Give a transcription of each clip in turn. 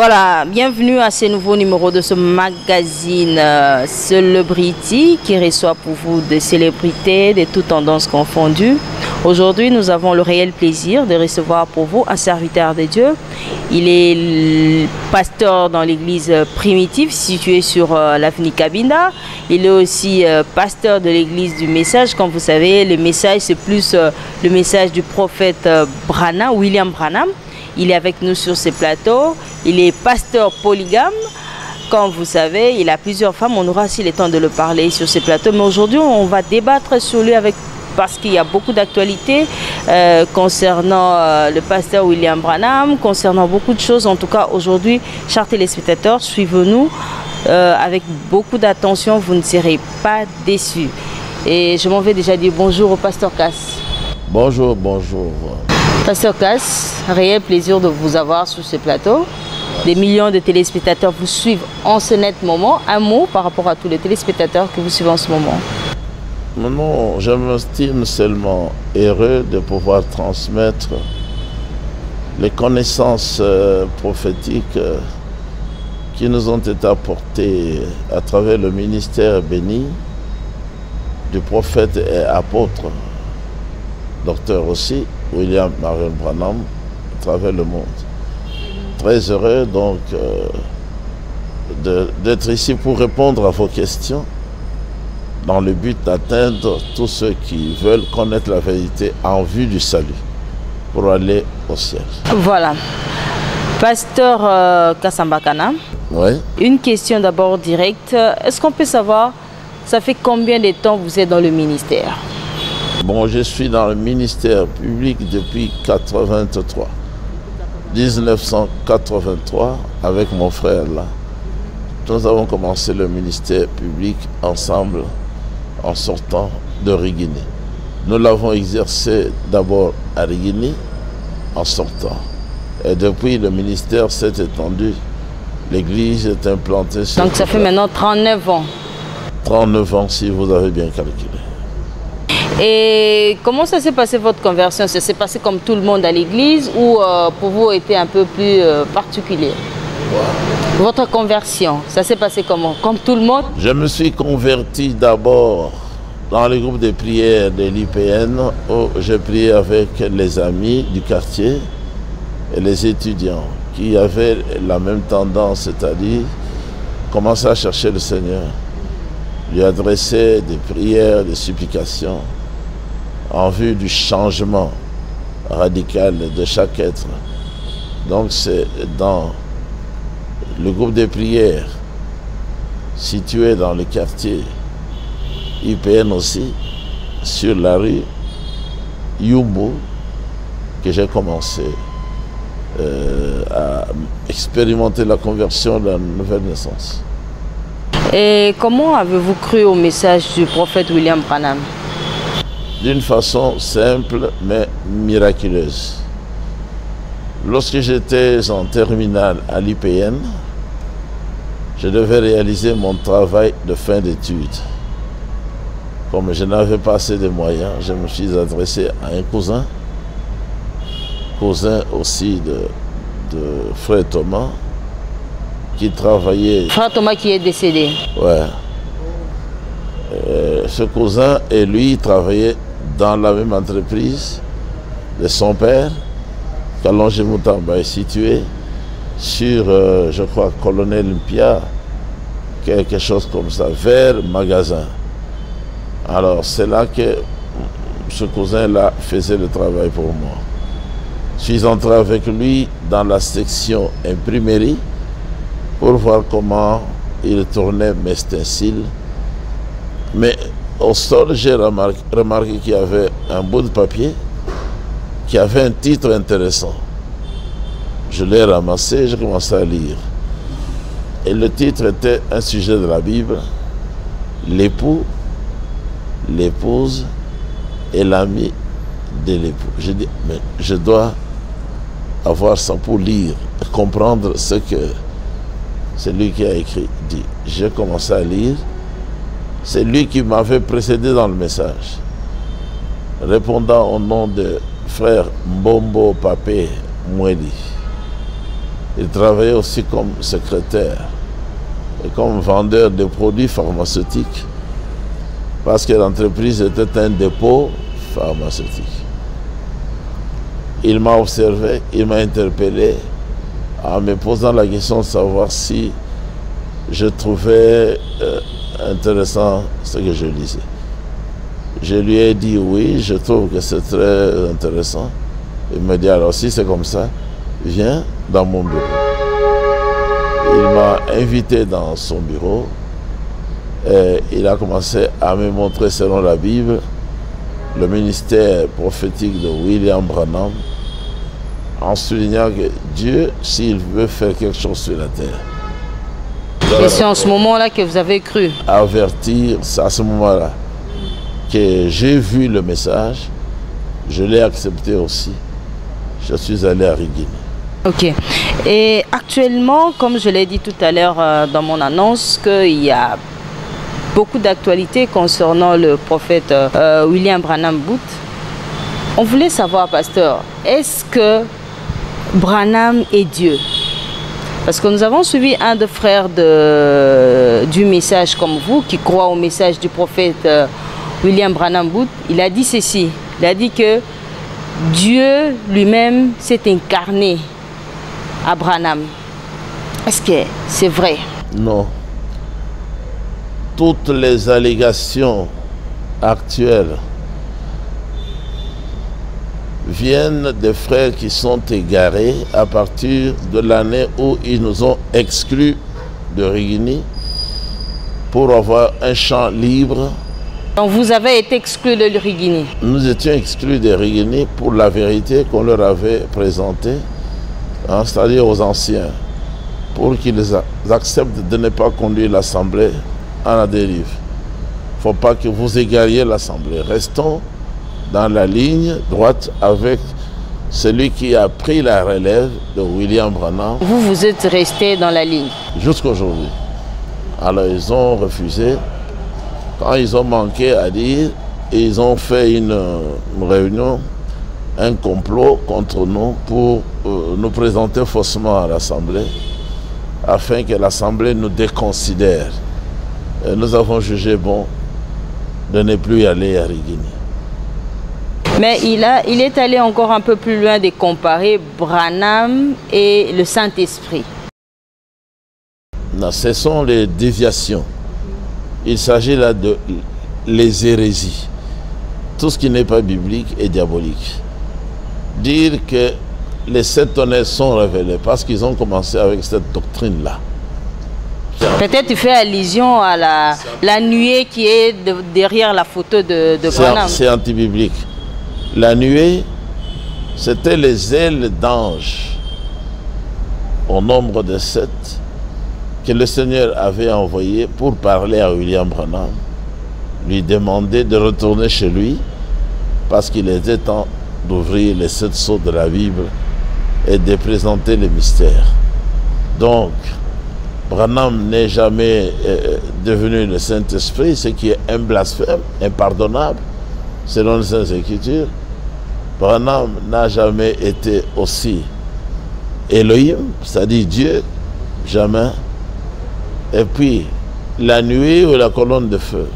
Voilà, bienvenue à ce nouveau numéro de ce magazine Celebrity qui reçoit pour vous des célébrités de toutes tendances confondues. Aujourd'hui, nous avons le réel plaisir de recevoir pour vous un serviteur de Dieu. Il est pasteur dans l'église primitive située sur l'avenue Cabinda. Il est aussi pasteur de l'église du Message. Comme vous savez, le Message, c'est plus le message du prophète Branham, William Branham. Il est avec nous sur ce plateau. Il est pasteur polygame. Comme vous savez, il a plusieurs femmes. On aura aussi le temps de le parler sur ce plateau. Mais aujourd'hui, on va débattre sur lui parce qu'il y a beaucoup d'actualités concernant le pasteur William Branham, concernant beaucoup de choses. En tout cas, aujourd'hui, chers téléspectateurs, suivez-nous avec beaucoup d'attention. Vous ne serez pas déçus. Et je m'en vais déjà dire bonjour au pasteur Cass. Bonjour, bonjour. Pasteur Cass, réel plaisir de vous avoir sur ce plateau. Des millions de téléspectateurs vous suivent en ce net moment. Un mot par rapport à tous les téléspectateurs que vous suivez en ce moment. Non, je m'estime seulement heureux de pouvoir transmettre les connaissances prophétiques qui nous ont été apportées à travers le ministère béni du prophète et apôtre, docteur aussi, William Marion Branham, à travers le monde. Très heureux donc d'être ici pour répondre à vos questions dans le but d'atteindre tous ceux qui veulent connaître la vérité en vue du salut pour aller au ciel. Voilà. Pasteur Kassambakana, oui. Une question d'abord directe. Est-ce qu'on peut savoir, ça fait combien de temps vous êtes dans le ministère? Bon, je suis dans le ministère public depuis 1983, avec mon frère là. Nous avons commencé le ministère public ensemble en sortant de Rigini. Nous l'avons exercé d'abord à Rigini en sortant. Et depuis, le ministère s'est étendu. L'église est implantée sur... Donc ça fait maintenant 39 ans. 39 ans si vous avez bien calculé. Et comment ça s'est passé votre conversion? Ça s'est passé comme tout le monde à l'église ou pour vous était un peu plus particulier? Ouais. Votre conversion, ça s'est passé comment? Comme tout le monde? Je me suis converti d'abord dans le groupe de prière de l'IPN où je priais avec les amis du quartier et les étudiants qui avaient la même tendance, c'est-à-dire commencer à chercher le Seigneur, lui adresser des prières, des supplications en vue du changement radical de chaque être. Donc c'est dans le groupe de prières situé dans le quartier IPN aussi, sur la rue Yumbo, que j'ai commencé à expérimenter la conversion de la nouvelle naissance. Et comment avez-vous cru au message du prophète William Branham? D'une façon simple mais miraculeuse. Lorsque j'étais en terminale à l'IPN, je devais réaliser mon travail de fin d'études. Comme je n'avais pas assez de moyens, je me suis adressé à un cousin aussi de frère Thomas, qui travaillait... Frère Thomas qui est décédé. Ouais. Ce cousin et lui travaillaient dans la même entreprise de son père, Kalonge Moutamba, est situé sur, je crois, Colonel Mpia, quelque chose comme ça, vers magasin. Alors c'est là que ce cousin-là faisait le travail pour moi. Je suis entré avec lui dans la section imprimerie pour voir comment il tournait mes stenciles. Mais au sol, j'ai remarqué qu'il y avait un bout de papier qui avait un titre intéressant. Je l'ai ramassé, j'ai commencé à lire. Et le titre était un sujet de la Bible, l'époux, l'épouse et l'ami de l'époux. J'ai dit, mais je dois avoir ça pour lire, comprendre ce que c'est lui qui a écrit. Dit, j'ai commencé à lire. C'est lui qui m'avait précédé dans le message, répondant au nom de frère Mbombo Papé Mweli. Il travaillait aussi comme secrétaire et comme vendeur de produits pharmaceutiques parce que l'entreprise était un dépôt pharmaceutique. Il m'a observé, il m'a interpellé en me posant la question de savoir si je trouvais intéressant ce que je lisais. Je lui ai dit oui, je trouve que c'est très intéressant. Il me dit alors si c'est comme ça, viens dans mon bureau. Il m'a invité dans son bureau et il a commencé à me montrer selon la Bible le ministère prophétique de William Branham en soulignant que Dieu, s'il veut faire quelque chose sur la terre. Et c'est en ce moment-là que vous avez cru? Avertir, c'est à ce moment-là que j'ai vu le message, je l'ai accepté aussi. Je suis allé à Rigini. Ok. Et actuellement, comme je l'ai dit tout à l'heure dans mon annonce, qu'il y a beaucoup d'actualités concernant le prophète William Branham Booth. On voulait savoir, pasteur, est-ce que Branham est Dieu? Parce que nous avons suivi un des frères du message comme vous, qui croit au message du prophète William Branham Booth. Il a dit ceci, il a dit que Dieu lui-même s'est incarné à Branham. Est-ce que c'est vrai? Non. Toutes les allégations actuelles viennent des frères qui sont égarés à partir de l'année où ils nous ont exclus de Rigini pour avoir un champ libre. Donc vous avez été exclus de Rigini? Nous étions exclus de Rigini pour la vérité qu'on leur avait présentée, hein, c'est-à-dire aux anciens, pour qu'ils acceptent de ne pas conduire l'Assemblée à la dérive. Il ne faut pas que vous égariez l'Assemblée. Restons dans la ligne droite avec celui qui a pris la relève de William Branham. Vous êtes resté dans la ligne? Jusqu'à aujourd'hui. Alors ils ont refusé. Quand ils ont manqué à dire, ils ont fait une réunion, un complot contre nous pour nous présenter faussement à l'Assemblée, afin que l'Assemblée nous déconsidère. Et nous avons jugé bon de ne plus y aller à Rigini. Mais il est allé encore un peu plus loin de comparer Branham et le Saint-Esprit. Non, ce sont les déviations. Il s'agit là de les hérésies. Tout ce qui n'est pas biblique est diabolique. Dire que les 7 tonnerres sont révélés parce qu'ils ont commencé avec cette doctrine-là. Peut-être tu fais allusion à la nuée qui est derrière la photo de Branham. C'est anti-biblique. La nuée, c'était les ailes d'ange au nombre de 7 que le Seigneur avait envoyé pour parler à William Branham, lui demander de retourner chez lui parce qu'il était temps d'ouvrir les 7 sceaux de la Bible et de présenter les mystères. Donc, Branham n'est jamais devenu le Saint-Esprit, ce qui est un blasphème, impardonnable, selon les Saintes Écritures. Branham n'a jamais été aussi Elohim, c'est-à-dire Dieu, jamais. Et puis, la nuée ou la colonne de feu,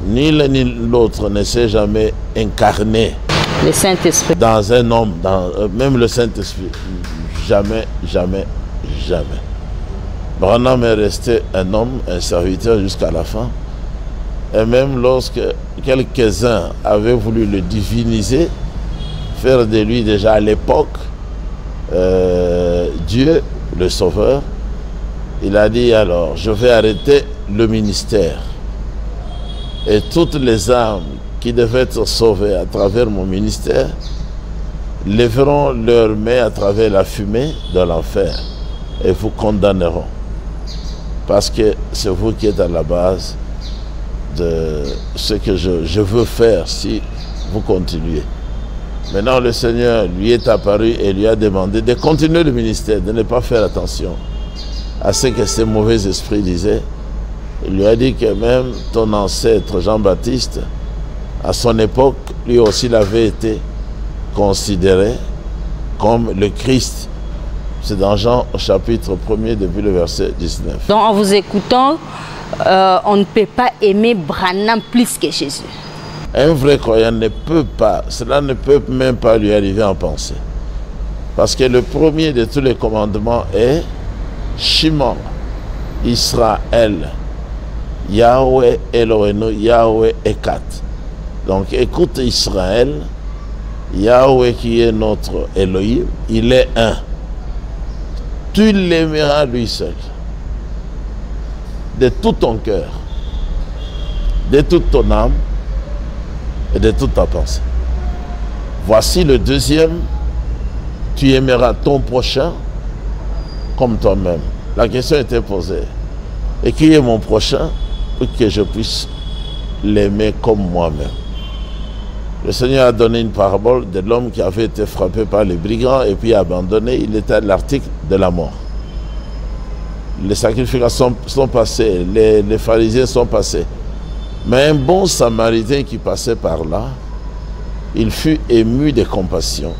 ni l'un ni l'autre ne s'est jamais incarné. Le Saint-Esprit. Dans un homme, même le Saint-Esprit. Jamais, jamais, jamais. Branham est resté un homme, un serviteur jusqu'à la fin. Et même lorsque quelques-uns avaient voulu le diviniser, faire de lui déjà à l'époque Dieu, le Sauveur, il a dit alors, je vais arrêter le ministère. Et toutes les âmes qui devaient être sauvées à travers mon ministère lèveront leurs mains à travers la fumée de l'enfer et vous condamneront. Parce que c'est vous qui êtes à la base de ce que je veux faire si vous continuez. Maintenant, le Seigneur lui est apparu et lui a demandé de continuer le ministère, de ne pas faire attention à ce que ces mauvais esprits disaient. Il lui a dit que même ton ancêtre Jean-Baptiste, à son époque, lui aussi l'avait été considéré comme le Christ C'est dans Jean au chapitre 1er, depuis le verset 19. Donc en vous écoutant, on ne peut pas aimer Branham plus que Jésus. Un vrai croyant ne peut pas, cela ne peut même pas lui arriver en pensée. Parce que le premier de tous les commandements est Shema Israël, Yahweh Elohenu, Yahweh Ekat. Donc écoute Israël, Yahweh qui est notre Elohim, il est un. Tu l'aimeras lui seul, de tout ton cœur, de toute ton âme et de toute ta pensée. Voici le deuxième, tu aimeras ton prochain comme toi-même. La question était posée, et qui est mon prochain pour que je puisse l'aimer comme moi-même? Le Seigneur a donné une parabole de l'homme qui avait été frappé par les brigands et puis abandonné. Il était à l'article de la mort. Les sacrifications sont passées, les pharisiens sont passés. Mais un bon samaritain qui passait par là, il fut ému de compassion.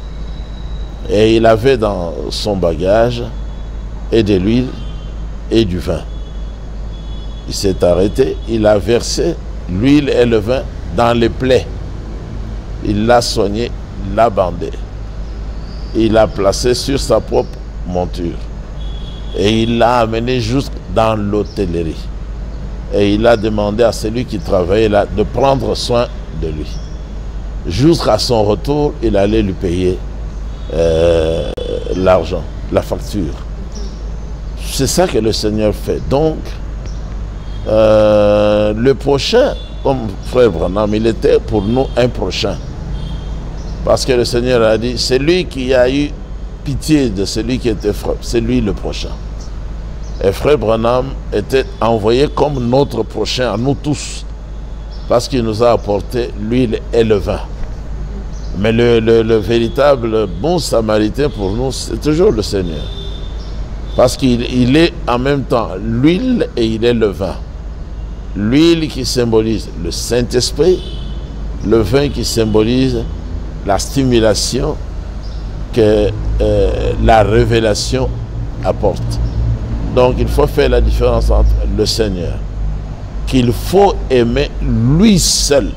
Et il avait dans son bagage et de l'huile et du vin. Il s'est arrêté, il a versé l'huile et le vin dans les plaies. Il l'a soigné, l'a bandé. Il l'a placé sur sa propre monture. Et il l'a amené jusque dans l'hôtellerie. Et il a demandé à celui qui travaillait là de prendre soin de lui. Jusqu'à son retour, il allait lui payer l'argent, la facture. C'est ça que le Seigneur fait. Donc, le prochain, comme frère Branham, il était pour nous un prochain. Parce que le Seigneur a dit, c'est lui qui a eu pitié de celui qui était frappé, c'est lui le prochain. Et frère Branham était envoyé comme notre prochain à nous tous, parce qu'il nous a apporté l'huile et le vin. Mais le véritable bon samaritain pour nous, c'est toujours le Seigneur. Parce qu'il est en même temps l'huile et il est le vin. L'huile qui symbolise le Saint-Esprit, le vin qui symbolise la stimulation que la révélation apporte. Donc il faut faire la différence entre le Seigneur, qu'il faut aimer lui seul,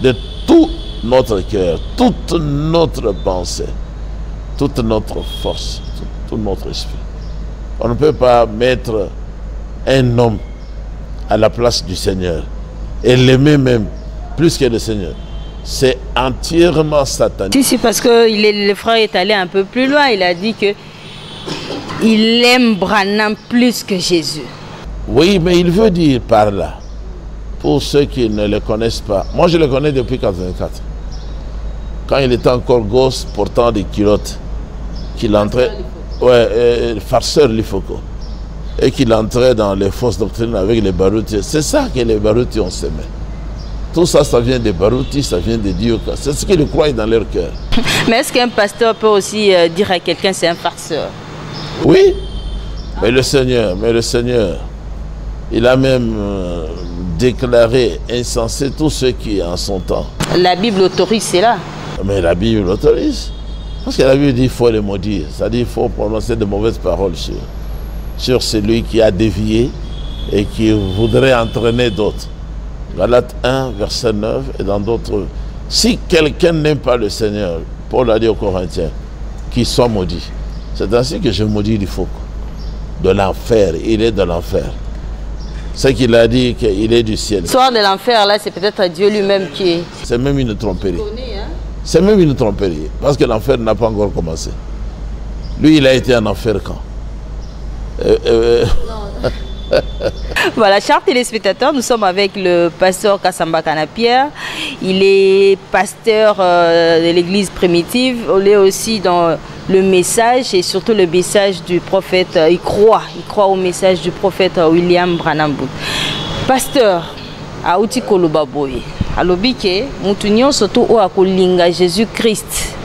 de tout notre cœur, toute notre pensée, toute notre force, tout notre esprit. On ne peut pas mettre un homme à la place du Seigneur et l'aimer même plus que le Seigneur. C'est entièrement satanique. Si, parce que le frère est allé un peu plus loin. Il a dit que il aime Branham plus que Jésus. Oui, mais il veut dire par là, pour ceux qui ne le connaissent pas, moi je le connais depuis 1984. Quand il était encore gosse, portant des culottes, qu'il entrait, farceur Lifoko, et qu'il entrait dans les fausses doctrines avec les baroutis. C'est ça que les baroutis ont semé. Tout ça, ça vient des baroutis, ça vient des diokas. C'est ce qu'ils croient dans leur cœur. Mais est-ce qu'un pasteur peut aussi dire à quelqu'un c'est un farceur? Oui, mais le Seigneur, il a même déclaré insensé tous ceux qui en son temps. La Bible autorise cela. Mais la Bible autorise. Parce que la Bible dit qu'il faut les maudire. C'est-à-dire qu'il faut prononcer de mauvaises paroles sur celui qui a dévié et qui voudrait entraîner d'autres. Galates 1, verset 9 et dans d'autres. Si quelqu'un n'aime pas le Seigneur, Paul a dit aux Corinthiens, qu'il soit maudit. C'est ainsi que je maudis l'Ifoko. De l'enfer, il est de l'enfer. C'est qu'il a dit qu'il est du ciel. L'histoire de l'enfer, là, c'est peut-être Dieu lui-même qui est. C'est même une tromperie. C'est même une tromperie, parce que l'enfer n'a pas encore commencé. Lui, il a été en enfer quand? Voilà, chers téléspectateurs, nous sommes avec le pasteur Kassamba Kana-Pierre. Il est pasteur de l'église primitive. On est aussi dans le message et surtout le message du prophète. Il croit au message du prophète William Branham. Pasteur, Aouti Kolobaboye. Alobike, Moutounion surtout au Akolinga Jésus-Christ.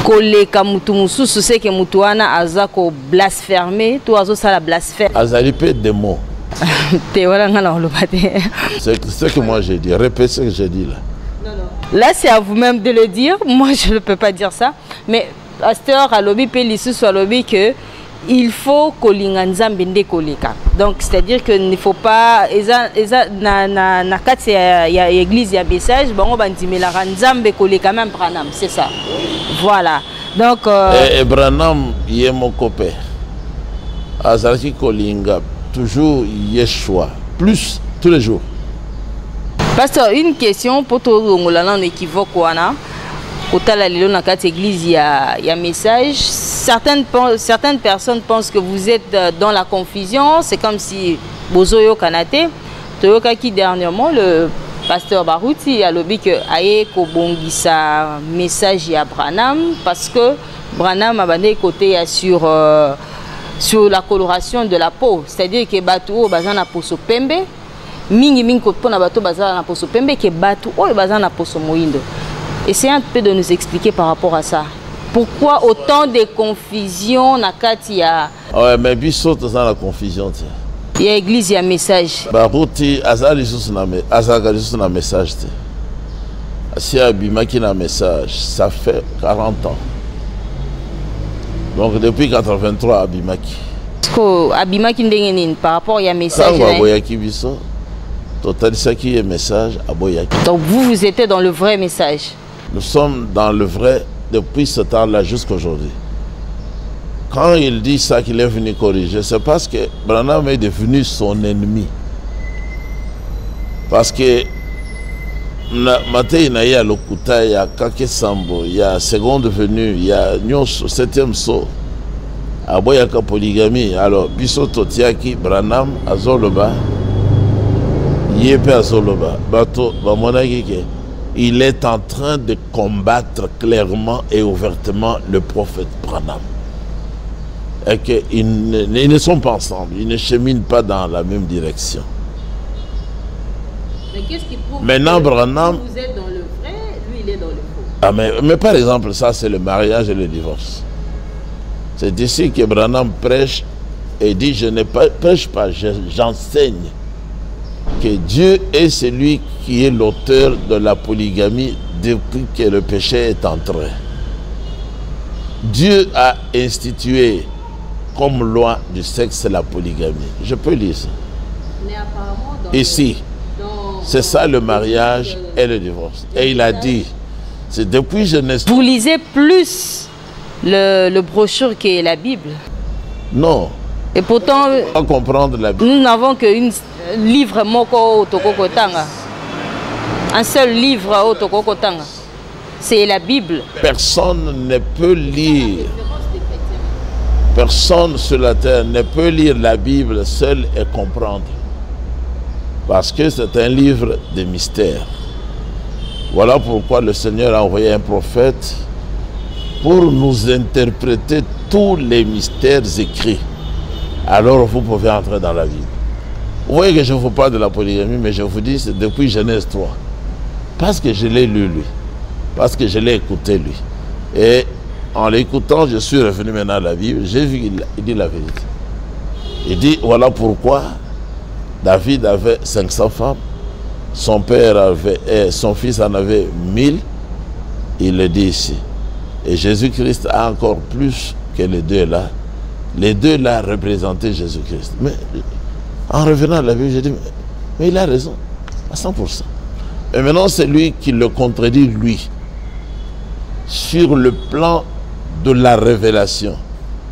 Koleka Moutoumusou, c'est que Moutouana Azako blasphémé, tout azo ça la blasphème. Azalipé des mots. C'est ce que moi j'ai dit. Répète ce que j'ai dit là. Non. Là, c'est à vous-même de le dire. Moi, je ne peux pas dire ça. Mais pasteur alobi pe lisusu alobi que il faut kolinga nzambe nde koleka. Donc c'est-à-dire que il faut pas na kati ya église ya message bango bandimela nzambe koleka même Branham, c'est ça. Voilà. Donc et Branham yemo kopé. Azalaki kolinga toujours Yeshua plus tous les jours. Pasteur, une question pour tout le monde équivoque wana. Kotala lelo na kati église ya message. Certaines personnes pensent que vous êtes dans la confusion. C'est comme si bozoyo kanate. Toyoka ki dernièrement le pasteur Baruti a lobby que aye ko bongisa message ya Branham parce que Branham a bandé côté sur la coloration de la peau, c'est-à-dire que bato bazana poso pembe mingi ko pona bato bazana poso pembe ke bato o bazana poso moindo. Essayez un peu de nous expliquer par rapport à ça. Pourquoi autant de confusion na kati ya ouais, mais biso dans la confusion tiens. Il y a église, il y a message. Baruti azali juste na message. Si abimaki na message, ça fait 40 ans. Donc depuis 83 abimaki. Abimaki ndenge par rapport il y a message. Aboyaki biso. Totalisaki message aboyaki. Donc vous étiez dans le vrai message. Nous sommes dans le vrai depuis ce temps-là jusqu'à aujourd'hui. Quand il dit ça qu'il est venu corriger, c'est parce que Branham est devenu son ennemi. Parce que Maté il y a Lokuta, il y a Kake Sambo, il y a seconde venue, il y a Nyonso, septième saut. Aboyaka polygamie. Alors, Biso Totiaki, Branham, Azoloba, Yepe Azoloba, Bato, Bamonagike. Il est en train de combattre clairement et ouvertement le prophète Branham. Et qu'ils ne sont pas ensemble, ils ne cheminent pas dans la même direction. Mais qu'est-ce qui prouve maintenant, que Branham, vous êtes dans le vrai, lui il est dans le faux? Ah, mais par exemple, ça c'est le mariage et le divorce. C'est ici que Branham prêche et dit, je ne prêche pas, j'enseigne que Dieu est celui qui est l'auteur de la polygamie depuis que le péché est entré. Dieu a institué comme loi du sexe la polygamie. Je peux lire ça. Mais apparemment, ici, c'est ça le mariage et le divorce. Et il a dit, c'est depuis jeunesse. Vous lisez plus le brochure que la Bible? Non. Et pourtant, on va comprendre la Bible. Nous n'avons qu'un livre moko otokokotanga. Un seul livre otokokotanga. C'est la Bible. Personne ne peut lire. Personne sur la terre ne peut lire la Bible seul et comprendre. Parce que c'est un livre de mystères. Voilà pourquoi le Seigneur a envoyé un prophète pour nous interpréter tous les mystères écrits. Alors vous pouvez entrer dans la Bible. Vous voyez que je ne vous parle de la polygamie, mais je vous dis c'est depuis Genèse 3. Parce que je l'ai lu lui. Parce que je l'ai écouté lui. Et en l'écoutant, je suis revenu maintenant à la Bible. J'ai vu qu'il dit la vérité. Il dit, voilà pourquoi David avait 500 femmes. Son père avait, son fils en avait 1000. Il le dit ici. Et Jésus-Christ a encore plus que les deux là. Les deux là représentaient Jésus-Christ. Mais en revenant à la Bible, j'ai dit, mais il a raison, à 100%. Et maintenant, c'est lui qui le contredit, lui. Sur le plan de la révélation.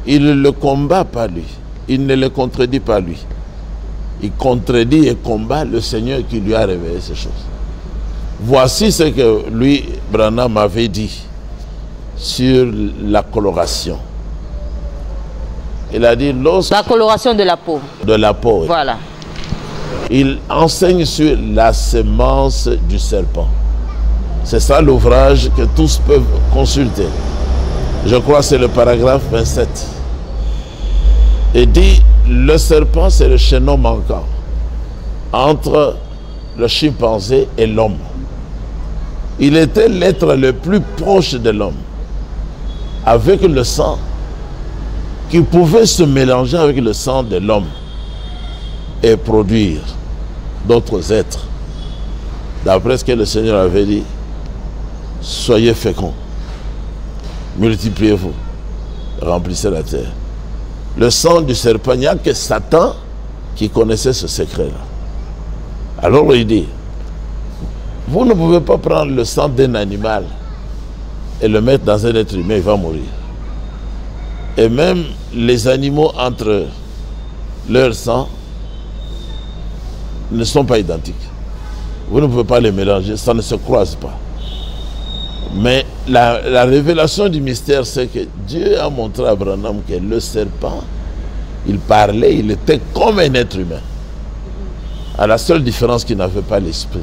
Il ne le combat pas, lui. Il ne le contredit pas, lui. Il contredit et combat le Seigneur qui lui a révélé ces choses. Voici ce que lui, Branham, avait dit sur la coloration. Il a dit, la coloration de la peau. De la peau. Voilà. Il enseigne sur la semence du serpent. C'est ça l'ouvrage que tous peuvent consulter. Je crois que c'est le paragraphe 27. Il dit, le serpent c'est le chaînon manquant entre le chimpanzé et l'homme. Il était l'être le plus proche de l'homme, avec le sang qui pouvait se mélanger avec le sang de l'homme et produire d'autres êtres. D'après ce que le Seigneur avait dit, soyez féconds. multipliez-vous, remplissez la terre. Le sang du serpent, il n'y a que Satan qui connaissait ce secret-là. Alors il dit, vous ne pouvez pas prendre le sang d'un animal et le mettre dans un être humain, il va mourir. Et même les animaux entre leur sang ne sont pas identiques. Vous ne pouvez pas les mélanger, ça ne se croise pas. Mais la révélation du mystère, c'est que Dieu a montré à Abraham que le serpent, il parlait, il était comme un être humain. À la seule différence qu'il n'avait pas l'esprit.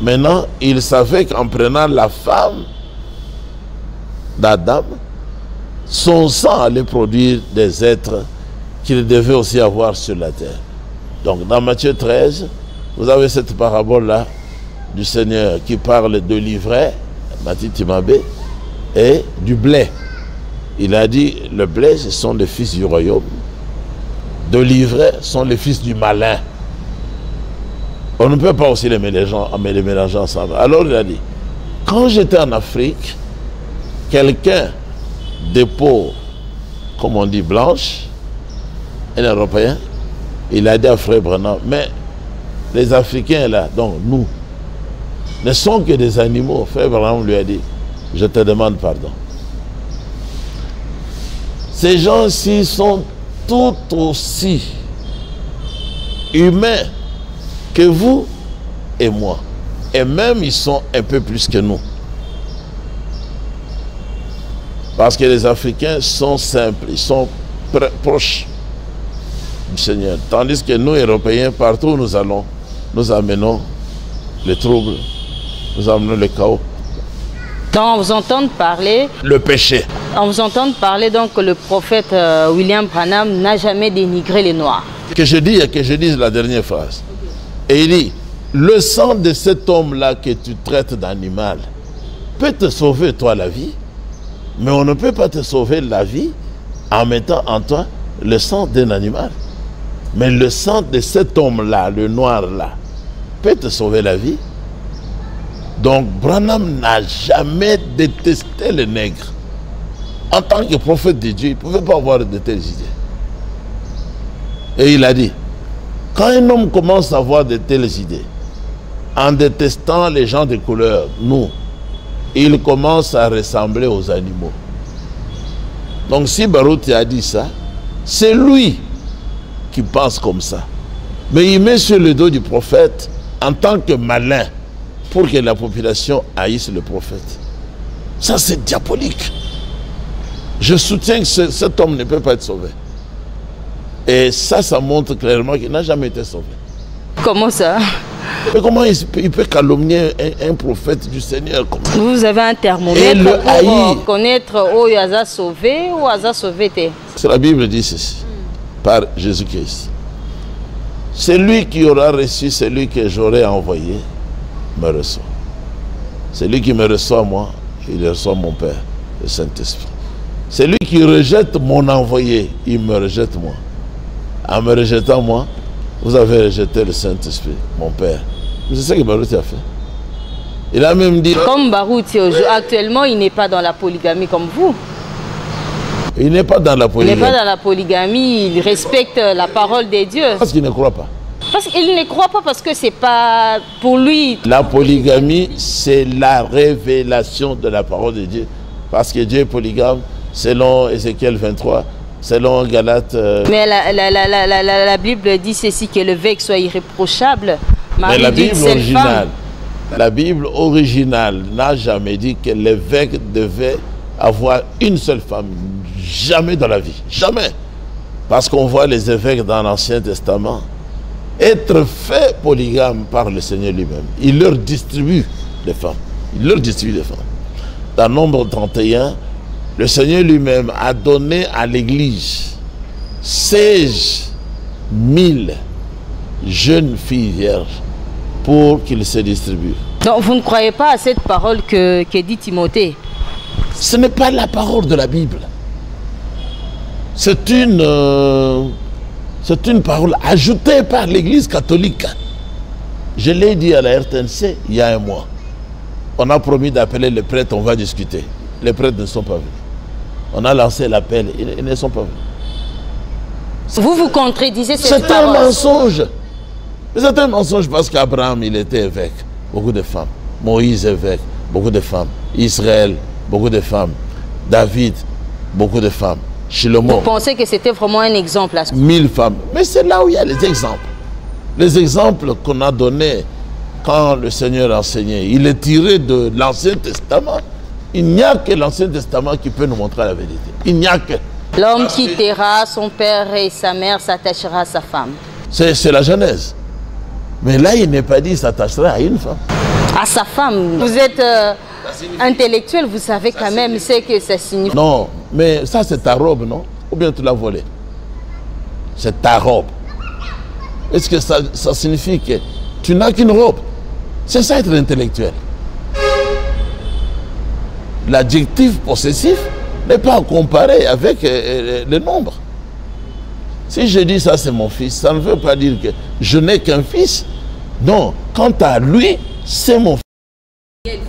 Maintenant, il savait qu'en prenant la femme d'Adam, son sang allait produire des êtres qu'il devait aussi avoir sur la terre. Donc dans Matthieu 13, vous avez cette parabole-là du Seigneur qui parle de l'ivraie, Matthieu Timabé, et du blé. Il a dit, le blé, ce sont les fils du royaume. De l'ivraie sont les fils du malin. On ne peut pas aussi les mélanger ensemble. Alors il a dit, quand j'étais en Afrique, quelqu'un de peau, comme on dit, blanche, un Européen, il a dit à Frère Branham, mais les Africains là, donc nous, ne sont que des animaux. Frère Branham lui a dit, je te demande pardon. Ces gens-ci sont tout aussi humains que vous et moi. Et même ils sont un peu plus que nous. Parce que les Africains sont simples, ils sont proches du Seigneur. Tandis que nous, Européens, partout où nous allons, nous amenons les troubles, nous amenons le chaos. Donc on vous entend parler... Le péché. On vous entend parler donc que le prophète William Branham n'a jamais dénigré les Noirs. Que je dise la dernière phrase. Et il dit, le sang de cet homme-là que tu traites d'animal peut te sauver toi la vie, mais on ne peut pas te sauver la vie en mettant en toi le sang d'un animal. Mais le sang de cet homme-là, le noir-là, peut te sauver la vie. Donc Branham n'a jamais détesté les nègres. En tant que prophète de Dieu, il ne pouvait pas avoir de telles idées. Et il a dit, quand un homme commence à avoir de telles idées, en détestant les gens de couleur, nous, il commence à ressembler aux animaux. Donc si Baruti a dit ça, c'est lui qui pense comme ça. Mais il met sur le dos du prophète en tant que malin pour que la population haïsse le prophète. Ça c'est diabolique. Je soutiens que cet homme ne peut pas être sauvé. Et ça montre clairement qu'il n'a jamais été sauvé. Comment ça? Mais comment il peut calomnier un prophète du Seigneur comme ça? Vous avez un thermomètre pour connaître où il a sauvé ou il a sauvé. La Bible dit ceci, par Jésus-Christ. Celui qui aura reçu celui que j'aurai envoyé me reçoit. Celui qui me reçoit moi, il reçoit mon Père, le Saint-Esprit. Celui qui rejette mon envoyé, il me rejette moi. En me rejetant moi, vous avez rejeté le Saint-Esprit, mon Père. C'est ce que Baruti a fait. Il a même dit... Comme Baruti, actuellement, il n'est pas dans la polygamie comme vous. Il n'est pas dans la polygamie. Il n'est pas dans la polygamie, il respecte la parole de Dieu. Parce qu'il ne croit pas. Parce qu'il ne croit pas parce que c'est pas pour lui. La polygamie, c'est la révélation de la parole de Dieu. Parce que Dieu est polygame, selon Ézéchiel 23, selon Galates... Mais la Bible dit ceci, que l'évêque soit irréprochable. Mais la Bible originale n'a jamais dit que l'évêque devait avoir une seule femme. Jamais dans la vie. Jamais. Parce qu'on voit les évêques dans l'Ancien Testament être faits polygames par le Seigneur lui-même. Il leur distribue des femmes. Il leur distribue des femmes. Dans Nombre 31, le Seigneur lui-même a donné à l'Église 16 000 jeunes filles vierges pour qu'ils se distribuent. Donc vous ne croyez pas à cette parole que dit Timothée? Ce n'est pas la parole de la Bible. C'est une parole ajoutée par l'Église catholique. Je l'ai dit à la RTNC il y a un mois. On a promis d'appeler les prêtres, on va discuter. Les prêtres ne sont pas venus. On a lancé l'appel, ils ne sont pas venus. Vous vous contredisez cette C'est parole. un mensonge. C'est un mensonge parce qu'Abraham, il était évêque. Beaucoup de femmes. Moïse, évêque. Beaucoup de femmes. Israël, beaucoup de femmes. David, beaucoup de femmes. Shlomo. Vous pensez que c'était vraiment un exemple à ce 1000 femmes. Mais c'est là où il y a les exemples. Les exemples qu'on a donnés quand le Seigneur enseignait. Il est tiré de l'Ancien Testament. Il n'y a que l'Ancien Testament qui peut nous montrer la vérité. Il n'y a que. L'homme quittera son père et sa mère, s'attachera à sa femme. C'est la Genèse. Mais là, il n'est pas dit s'attachera à une femme. À sa femme. Vous êtes intellectuel, vous savez quand même ce que ça signifie. Non, mais ça c'est ta robe, non? Ou bien tu l'as volée? C'est ta robe. Est-ce que ça signifie que tu n'as qu'une robe? C'est ça être intellectuel. L'adjectif possessif n'est pas comparé avec le nombre. Si je dis ça c'est mon fils, ça ne veut pas dire que je n'ai qu'un fils. Non, quant à lui, c'est mon fils. Il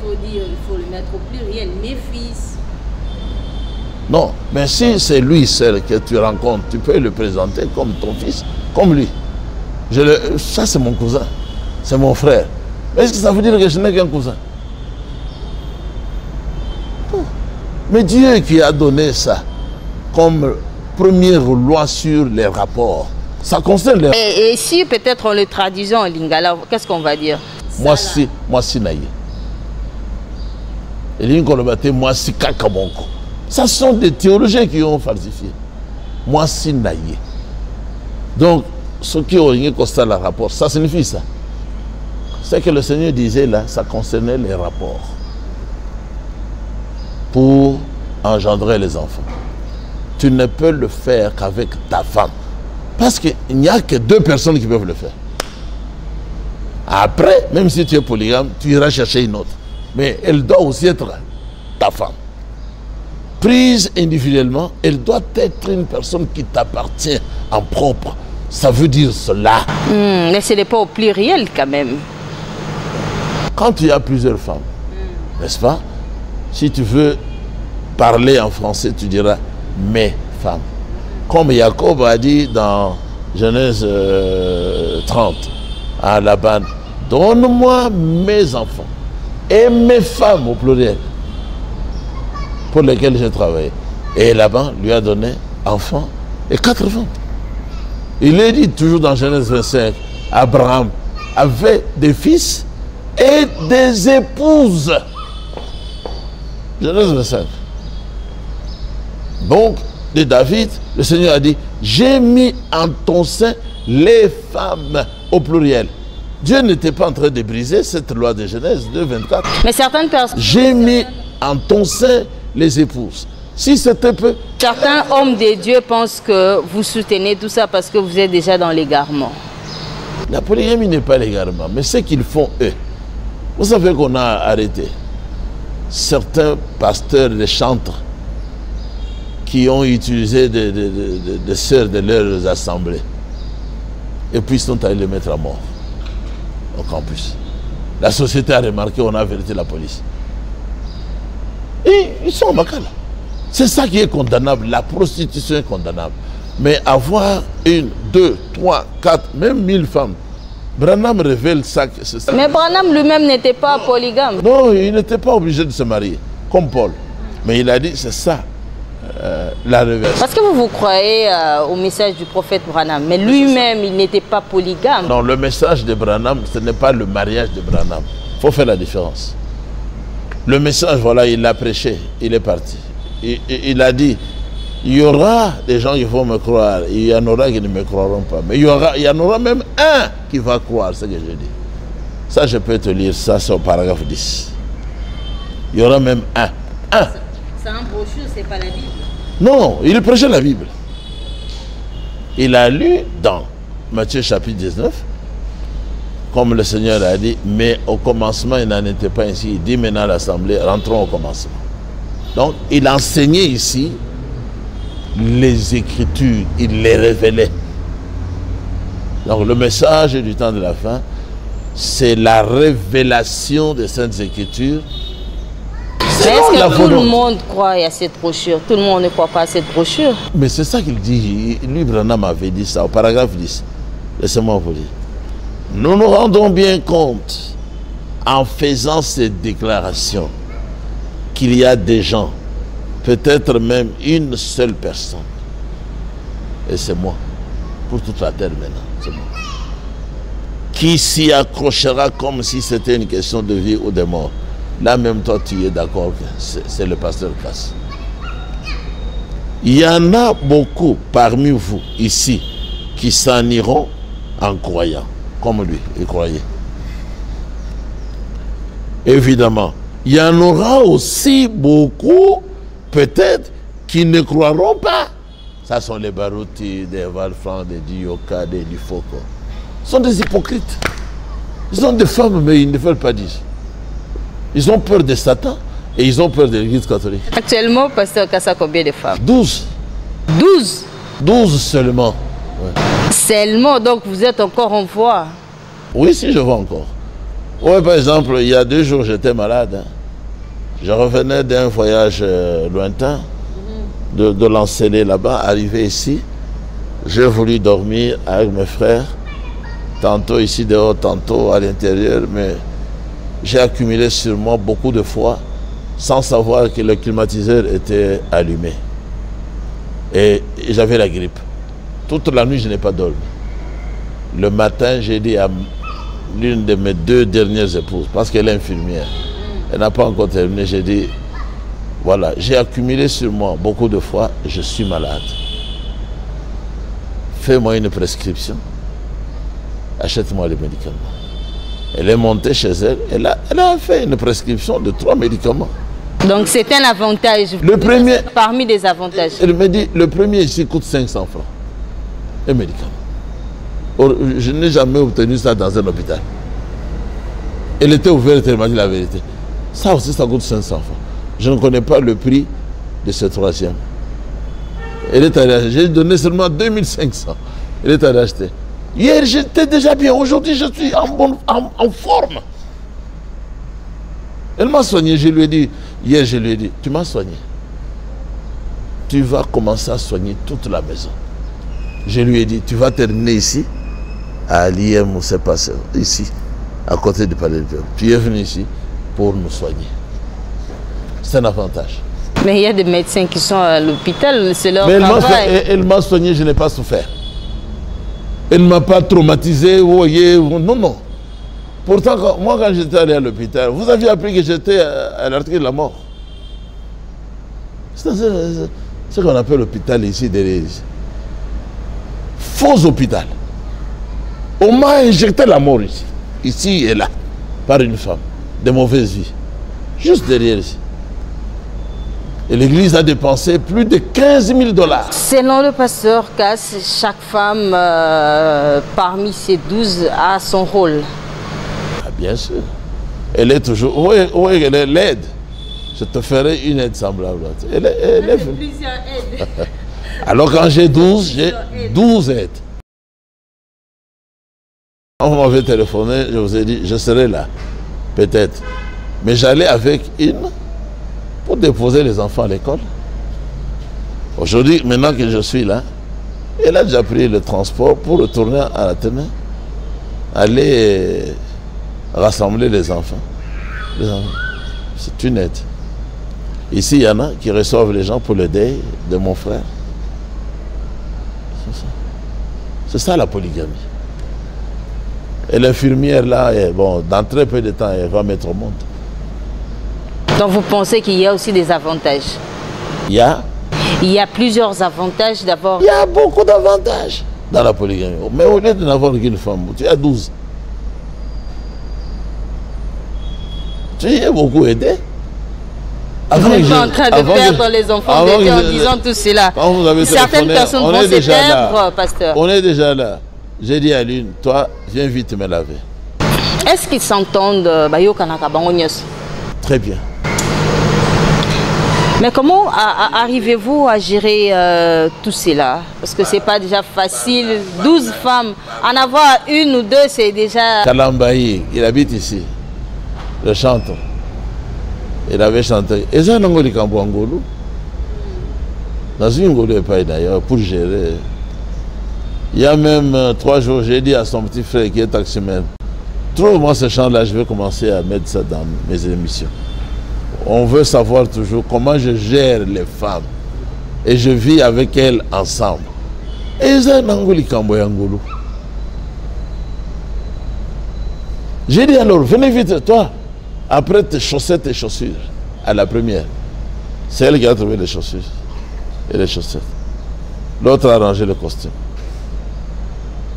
faut le mettre au pluriel, mes fils. Non, mais si c'est lui seul que tu rencontres, tu peux le présenter comme ton fils, comme lui. Ça c'est mon cousin, c'est mon frère. Est-ce que ça veut dire que je n'ai qu'un cousin? Mais Dieu qui a donné ça comme première loi sur les rapports, ça concerne les... Et si peut-être on le traduisait en lingala, qu'est-ce qu'on va dire? Moi si naïe. Et moi si kakabonko. Ça sont des théologiens qui ont falsifié. Moi si naïe. Donc, ce qui ont constat le rapport, ça signifie ça. Ce que le Seigneur disait là, ça concernait les rapports. Pour engendrer les enfants. Tu ne peux le faire qu'avec ta femme. Parce qu'il n'y a que 2 personnes qui peuvent le faire. Après, même si tu es polygame, tu iras chercher une autre. Mais elle doit aussi être ta femme. Prise individuellement, elle doit être une personne qui t'appartient en propre. Ça veut dire cela. Mais ce n'est pas au pluriel quand même. Quand tu as plusieurs femmes, n'est-ce pas? Si tu veux parler en français, tu diras mes femmes. Comme Jacob a dit dans Genèse 30 à Laban, donne-moi mes enfants et mes femmes au pluriel pour lesquelles j'ai travaillé. Et Laban lui a donné enfants et 4 femmes. Il est dit toujours dans Genèse 25, Abraham avait des fils et des épouses. Genèse 25. Donc, de David, le Seigneur a dit, j'ai mis en ton sein les femmes au pluriel. Dieu n'était pas en train de briser cette loi de Genèse 2, 24. Mais certaines personnes... J'ai mis en ton sein les épouses. Si c'était peu... Certains hommes de Dieu pensent que vous soutenez tout ça parce que vous êtes déjà dans l'égarement. La polygamie n'est pas l'égarement, mais ce qu'ils font eux. Vous savez qu'on a arrêté certains pasteurs, des chantres, qui ont utilisé des sœurs de leurs assemblées. Et puis ils sont allés les mettre à mort au campus. La société a remarqué, on a averti la police. Et ils sont en Makala. C'est ça qui est condamnable. La prostitution est condamnable. Mais avoir 1, 2, 3, 4, même 1000 femmes, Branham révèle ça. Mais Branham lui-même n'était pas polygame. Non, il n'était pas obligé de se marier, comme Paul. Mais il a dit, c'est ça, la révélation. Parce que vous croyez au message du prophète Branham, mais lui-même, il n'était pas polygame. Non, le message de Branham, ce n'est pas le mariage de Branham. Il faut faire la différence. Le message, voilà, il l'a prêché, il est parti. Il a dit, il y aura des gens qui vont me croire, il y en aura qui ne me croiront pas. Mais il y en aura même un qui va croire ce que je dis. Ça, je peux te lire, ça c'est au paragraphe 10. Il y aura même un. C'est un brochure, c'est pas la Bible. Non, il prêchait la Bible. Il a lu dans Matthieu chapitre 19, comme le Seigneur a dit, mais au commencement, il n'en était pas ainsi. Il dit maintenant à l'Assemblée, rentrons au commencement. Donc, il enseignait ici les Écritures, il les révélait. Donc, le message du temps de la fin, c'est la révélation des Saintes Écritures. Mais est-ce que tout le monde croit à cette brochure? Tout le monde ne croit pas à cette brochure. Mais c'est ça qu'il dit. Lui, Branham avait dit ça au paragraphe 10. Laissez-moi vous dire. Nous nous rendons bien compte, en faisant ces déclarations, qu'il y a des gens, peut-être même une seule personne, et c'est moi, pour toute la terre maintenant, c'est moi, qui s'y accrochera comme si c'était une question de vie ou de mort. Là même toi tu es d'accord que c'est le pasteur Cass. Il y en a beaucoup parmi vous ici qui s'en iront en croyant, comme lui, il croyait. Évidemment, il y en aura aussi beaucoup, peut-être, qui ne croiront pas. Ça sont les Barouti, des Valfran, des Dioka, des Dufoko. Ce sont des hypocrites. Ils sont des femmes, mais ils ne veulent pas dire. Ils ont peur de Satan et ils ont peur de l'Église catholique. Actuellement, pasteur Kassa, combien de femmes? 12. 12? 12 seulement. Ouais. Seulement, donc vous êtes encore en voie? Oui, si, je vois encore. Oui, par exemple, il y a 2 jours, j'étais malade. Hein. Je revenais d'un voyage lointain, de l'enseigner là-bas, arrivé ici. J'ai voulu dormir avec mes frères, tantôt ici dehors, tantôt à l'intérieur, mais j'ai accumulé sur moi beaucoup de fois sans savoir que le climatiseur était allumé. Et j'avais la grippe. Toute la nuit, je n'ai pas dormi. Le matin, j'ai dit à l'une de mes 2 dernières épouses, parce qu'elle est infirmière, elle n'a pas encore terminé, j'ai dit, voilà, j'ai accumulé sur moi beaucoup de fois, je suis malade. Fais-moi une prescription, achète-moi les médicaments. Elle est montée chez elle, elle a fait une prescription de 3 médicaments. Donc c'est un avantage. Le premier, parmi des avantages. Elle me dit, le premier ici coûte 500 francs. Un médicament. Or, je n'ai jamais obtenu ça dans un hôpital. Elle était ouverte, elle m'a dit la vérité. Ça aussi, ça coûte 500 francs. Je ne connais pas le prix de ce 3e. Elle est allée acheter. J'ai donné seulement 2500. Elle est allée acheter. Hier, j'étais déjà bien. Aujourd'hui, je suis en forme. Elle m'a soigné. Je lui ai dit, hier, je lui ai dit, tu m'as soigné. Tu vas commencer à soigner toute la maison. Je lui ai dit, tu vas terminer ici, à l'IM, ou c'est pas ici, à côté du palais de Dieu. Tu es venu ici pour nous soigner. C'est un avantage. Mais il y a des médecins qui sont à l'hôpital, c'est leur travail. Elle m'a soigné, je n'ai pas souffert. Elle ne m'a pas traumatisé, voyez, non, non. Pourtant, moi, quand j'étais allé à l'hôpital, vous aviez appris que j'étais à l'article de la mort. C'est ce qu'on appelle l'hôpital ici, des faux hôpital. On m'a injecté la mort ici, ici et là, par une femme, de mauvaise vie, juste derrière ici. Et l'église a dépensé plus de 15 000 $. Selon le pasteur Cass, chaque femme parmi ces 12 a son rôle. Ah, bien sûr. Elle est toujours... Oui, elle est l'aide. Je te ferai une aide semblable. Elle est plusieurs aides. Alors quand j'ai 12, j'ai 12 aides. Quand vous m'avez téléphoné, je vous ai dit, je serai là. Peut-être. Mais j'allais avec une pour déposer les enfants à l'école. Aujourd'hui, maintenant que je suis là, elle a déjà pris le transport pour retourner à l'Athénée, aller rassembler les enfants. C'est une aide. Ici, il y en a qui reçoivent les gens pour le deuil de mon frère. C'est ça la polygamie. Et l'infirmière là, bon, dans très peu de temps, elle va mettre au monde. Donc vous pensez qu'il y a aussi des avantages? Il y a plusieurs avantages d'abord. Il y a beaucoup d'avantages dans la polygamie. Mais au lieu de n'avoir qu'une femme, tu as 12. Tu es beaucoup aidé. Vous n'êtes pas en train de perdre les enfants d'été en disant tout cela. Certaines personnes vont se perdre, pasteur. On est déjà là. J'ai dit à l'une, toi, viens vite me laver. Est-ce qu'ils s'entendent? Très bien. Mais comment arrivez-vous à gérer tout cela? Parce que c'est pas déjà facile. 12 femmes, en avoir une ou deux, c'est déjà... Kalambayi, il habite ici, le chanteur. Il avait chanté. Et ça, Nangoli Kambouangolo. Dans une Ngolo d'ailleurs, pour gérer. Il y a même 3 jours, j'ai dit à son petit frère qui est taximan, trouve-moi ce chant-là, je vais commencer à mettre ça dans mes émissions. On veut savoir toujours comment je gère les femmes. Et je vis avec elles ensemble. Et ça, Nangoli Kambouangolo. J'ai dit alors, venez vite, toi. Après tes chaussettes et chaussures, à la première. C'est elle qui a trouvé les chaussures et les chaussettes. L'autre a rangé le costume.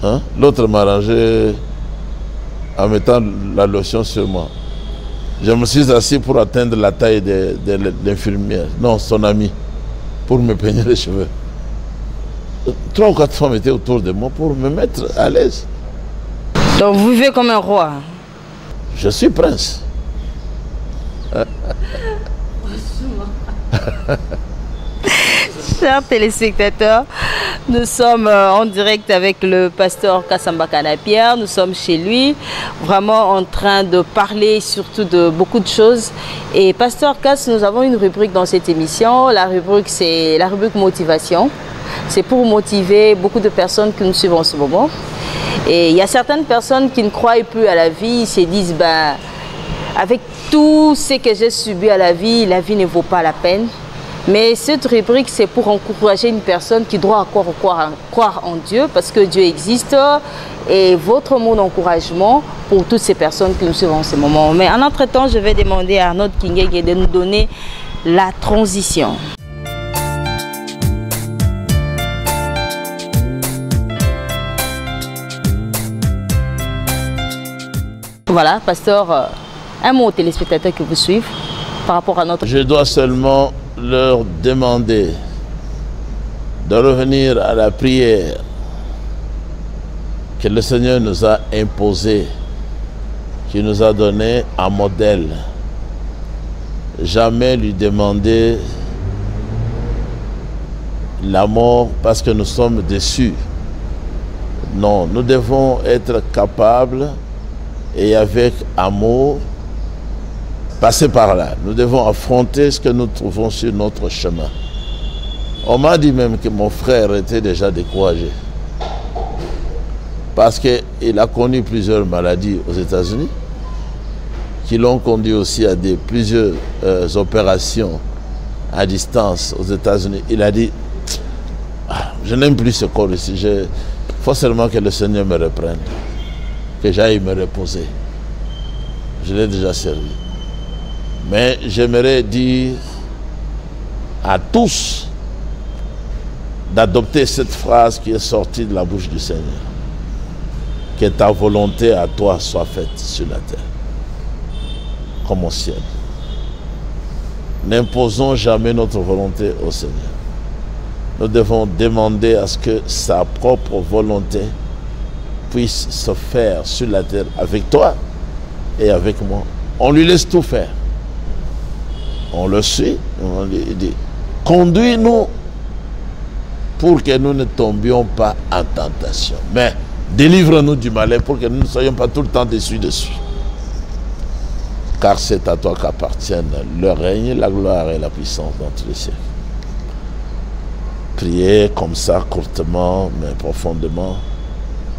Hein? L'autre m'a rangé en mettant la lotion sur moi. Je me suis assis pour atteindre la taille de l'infirmière, non, son ami, pour me peigner les cheveux. 3 ou 4 femmes étaient autour de moi pour me mettre à l'aise. Donc vous vivez comme un roi? Je suis prince. Chers téléspectateurs, nous sommes en direct avec le pasteur Kassamba Kana-Pierre. Nous sommes chez lui, vraiment en train de parler surtout de beaucoup de choses. Et pasteur Kass, nous avons une rubrique dans cette émission. La rubrique, c'est la rubrique motivation. C'est pour motiver beaucoup de personnes qui nous suivent en ce moment. Et il y a certaines personnes qui ne croient plus à la vie, ils se disent, ben, avec tout ce que j'ai subi à la vie ne vaut pas la peine. Mais cette rubrique, c'est pour encourager une personne qui doit encore croire en Dieu, parce que Dieu existe, et votre mot d'encouragement pour toutes ces personnes qui nous suivent en ce moment. Mais en entre-temps, je vais demander à Arnaud Kingege de nous donner la transition. Voilà, pasteur, un mot aux téléspectateurs qui vous suivent par rapport à notre... Je dois seulement leur demander de revenir à la prière que le Seigneur nous a imposée, qui nous a donné un modèle. Jamais lui demander la mort parce que nous sommes déçus. Non, nous devons être capables et avec amour passer par là. Nous devons affronter ce que nous trouvons sur notre chemin. On m'a dit même que mon frère était déjà découragé parce qu'il a connu plusieurs maladies aux États-Unis qui l'ont conduit aussi à plusieurs opérations à distance aux États-Unis. Il a dit, je n'aime plus ce corps ici, il faut seulement que le Seigneur me reprenne, que j'aille me reposer. Je l'ai déjà servi. Mais j'aimerais dire à tous d'adopter cette phrase qui est sortie de la bouche du Seigneur. Que ta volonté à toi soit faite sur la terre, comme au ciel. N'imposons jamais notre volonté au Seigneur. Nous devons demander à ce que sa propre volonté puisse se faire sur la terre avec toi et avec moi. On lui laisse tout faire. On le suit, on lui dit, conduis-nous pour que nous ne tombions pas en tentation. Mais délivre-nous du malin pour que nous ne soyons pas tout le temps dessus. Car c'est à toi qu'appartiennent le règne, la gloire et la puissance dans tous les siècles. Priez comme ça, courtement, mais profondément,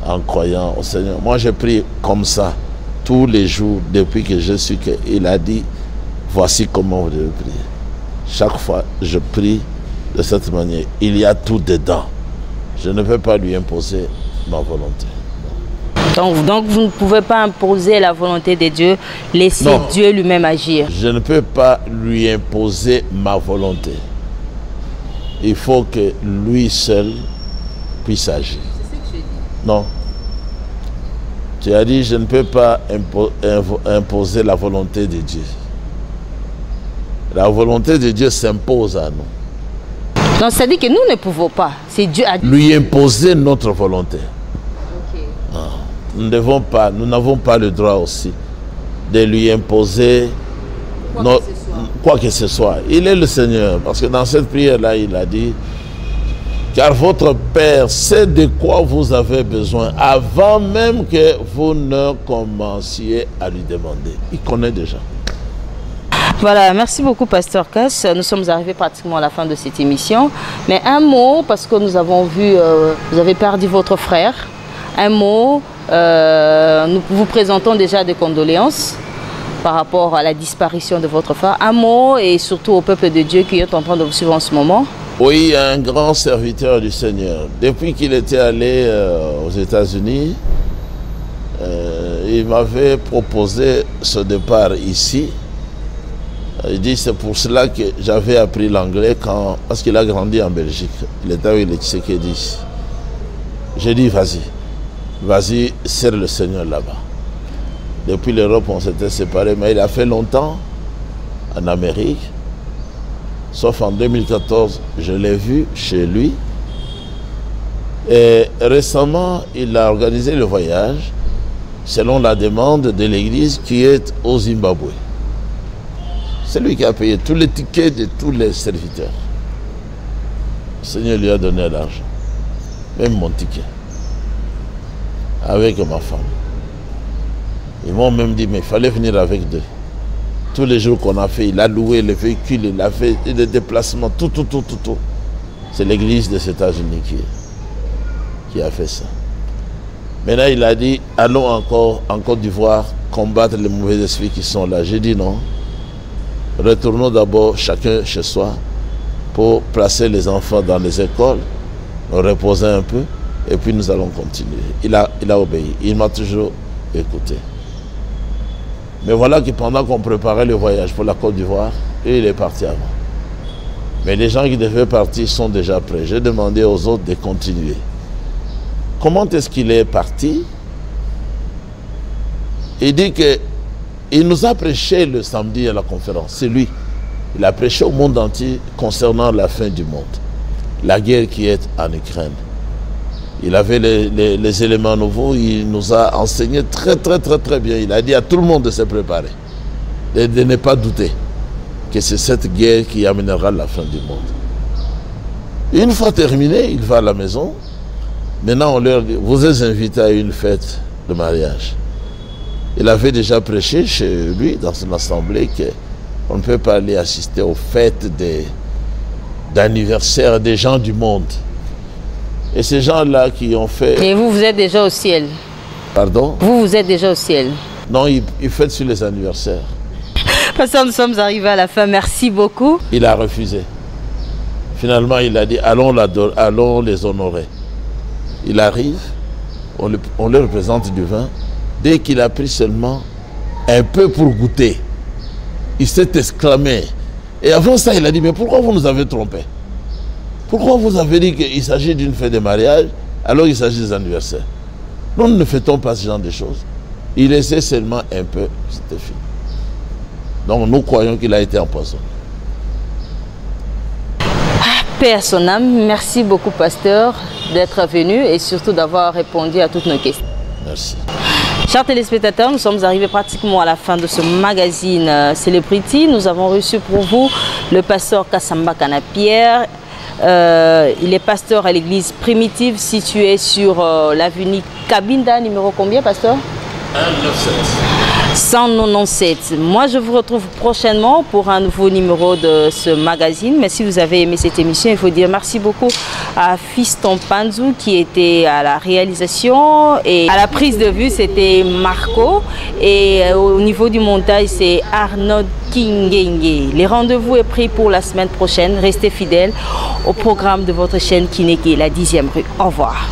en croyant au Seigneur. Moi, je prie comme ça tous les jours depuis que je suis qu'il a dit, voici comment vous devez prier. Chaque fois, je prie de cette manière. Il y a tout dedans. Je ne peux pas lui imposer ma volonté. Donc vous ne pouvez pas imposer la volonté de Dieu, laisser Dieu lui-même agir. Je ne peux pas lui imposer ma volonté. Il faut que lui seul puisse agir. C'est ce que je dis. Non. Tu as dit, je ne peux pas imposer la volonté de Dieu. La volonté de Dieu s'impose à nous. Donc ça dit que nous ne pouvons pas. C'est Dieu à lui imposer notre volonté. Okay. Non. Nous n'avons pas le droit aussi de lui imposer quoi que ce soit. Il est le Seigneur. Parce que dans cette prière-là, il a dit, car votre Père sait de quoi vous avez besoin avant même que vous ne commenciez à lui demander. Il connaît déjà. Voilà, merci beaucoup Pasteur Cass. Nous sommes arrivés pratiquement à la fin de cette émission. Mais un mot, parce que nous avons vu, vous avez perdu votre frère. Un mot, nous vous présentons déjà des condoléances par rapport à la disparition de votre frère. Un mot et surtout au peuple de Dieu qui est en train de vous suivre en ce moment. Oui, un grand serviteur du Seigneur. Depuis qu'il était allé aux États-Unis, il m'avait proposé ce départ ici. Il dit c'est pour cela que j'avais appris l'anglais parce qu'il a grandi en Belgique. Il était avec les Tshisekedi. J'ai dit vas-y, sers le Seigneur là-bas. Depuis l'Europe, on s'était séparés, mais il a fait longtemps en Amérique. Sauf en 2014, je l'ai vu chez lui. Et récemment, il a organisé le voyage selon la demande de l'église qui est au Zimbabwe. C'est lui qui a payé tous les tickets de tous les serviteurs. Le Seigneur lui a donné l'argent, même mon ticket, avec ma femme. Ils m'ont même dit, mais il fallait venir avec deux. Tous les jours qu'on a fait, il a loué le véhicule, il a fait des déplacements, tout. C'est l'église des États-Unis qui a fait ça. Maintenant, il a dit, allons encore en Côte d'Ivoire combattre les mauvais esprits qui sont là. J'ai dit non. Retournons d'abord chacun chez soi pour placer les enfants dans les écoles, nous reposer un peu, et puis nous allons continuer. Il a obéi. Il m'a toujours écouté. Mais voilà que pendant qu'on préparait le voyage pour la Côte d'Ivoire, il est parti avant. Mais les gens qui devaient partir sont déjà prêts. J'ai demandé aux autres de continuer. Comment est-ce qu'il est parti? Il dit qu'il nous a prêché le samedi à la conférence. C'est lui. Il a prêché au monde entier concernant la fin du monde. La guerre qui est en Ukraine. Il avait les éléments nouveaux, il nous a enseigné très bien. Il a dit à tout le monde de se préparer, de ne pas douter que c'est cette guerre qui amènera la fin du monde. Une fois terminé, il va à la maison. Maintenant, on leur dit, vous êtes invités à une fête de mariage. Il avait déjà prêché chez lui, dans son assemblée, qu'on ne peut pas aller assister aux fêtes d'anniversaire des gens du monde. Et ces gens-là qui ont fait... Et vous êtes déjà au ciel. Pardon? Vous êtes déjà au ciel. Non, ils fêtent sur les anniversaires. Pasteur, nous sommes arrivés à la fin. Merci beaucoup. Il a refusé. Finalement, il a dit, allons les honorer. Il arrive, on leur présente du vin. Dès qu'il a pris seulement un peu pour goûter, il s'est exclamé. Et avant ça, il a dit, mais pourquoi vous nous avez trompés? Pourquoi vous avez dit qu'il s'agit d'une fête de mariage alors qu'il s'agit des anniversaires? Nous ne fêtons pas ce genre de choses. Il laissait seulement un peu, c'était fini. Donc nous croyons qu'il a été empoisonné. Paix à son âme, merci beaucoup pasteur d'être venu et surtout d'avoir répondu à toutes nos questions. Merci. Chers téléspectateurs, nous sommes arrivés pratiquement à la fin de ce magazine Celebrity. Nous avons reçu pour vous le pasteur Kassamba Kana-Pierre. Il est pasteur à l'église primitive située sur l'avenue Kabinda, numéro combien, pasteur? 197. Moi, je vous retrouve prochainement pour un nouveau numéro de ce magazine. Mais si vous avez aimé cette émission, il faut dire merci beaucoup à Fiston Panzou qui était à la réalisation et à la prise de vue, c'était Marco. Et au niveau du montage, c'est Arnaud Kingenge. Les rendez-vous est pris pour la semaine prochaine. Restez fidèles au programme de votre chaîne Kineke, la 10e rue. Au revoir.